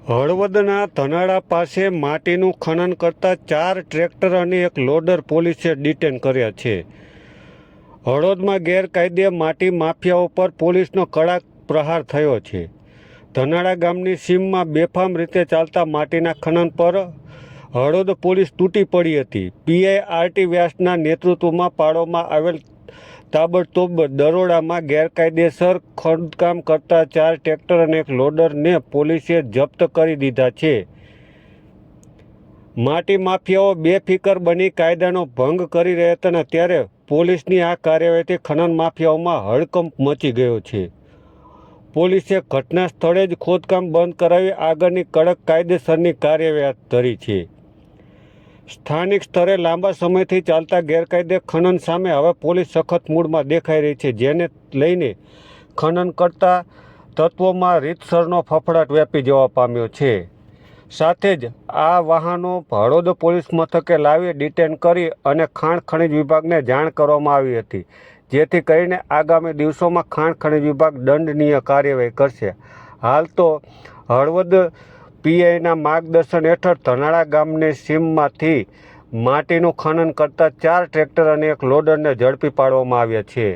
હળવદના ધનાળા પાસે માટીનું ખનન કરતા 4 ટ્રેક્ટર અને એક લોડર પોલીસે ડિટેન કર્યા છે. હળવદમાં ગેરકાયદે માટી માફિયાઓ પર પોલીસનો કડક પ્રહાર થયો છે. ધનાળા ગામની સીમમાં બેફામ રીતે ચાલતા માટીના ખનન પર હળવદ પોલીસ તૂટી પડી હતી. પીઆઈ આરટી વ્યાસના નેતૃત્વમાં પાડવામાં આવેલ તાબડતોબ દરોડામાં ગેરકાયદેસર ખોદકામ કરતા 4 ટ્રેક્ટર અને એક લોડરને પોલીસે જપ્ત કરી દીધા છે. માટી માફિયાઓ બેફિકર બની કાયદાનો ભંગ કરી રહ્યા હતા, ત્યારે પોલીસની આ કાર્યવાહીથી ખનન માફિયાઓમાં હડકંપ મચી ગયો છે. પોલીસે ઘટના સ્થળે જ ખોદકામ બંધ કરાવી આગળની કડક કાયદેસરની કાર્યવાહી હાથ ધરી છે. સ્થાનિક સ્તરે લાંબા સમયથી ચાલતા ગેરકાયદે ખનન સામે હવે પોલીસ સખત મૂડમાં દેખાઈ રહી છે, જેને લઈને ખનન કરતા તત્વોમાં રીતસરનો ફફડાટ વ્યાપી જવા પામ્યો છે. સાથે જ આ વાહનો હળવદ પોલીસ મથકે લાવી ડિટેન કરી અને ખાણ ખનિજ વિભાગને જાણ કરવામાં આવી હતી, જેથી કરીને આગામી દિવસોમાં ખાણ ખનિજ વિભાગ દંડનીય કાર્યવાહી કરશે. હાલ તો હળવદ પીઆઈના માર્ગદર્શન હેઠળ ધનાળા ગામની સીમમાંથી માટીનું ખનન કરતા 4 ટ્રેક્ટર અને એક લોડરને ઝડપી પાડવામાં આવ્યા છે.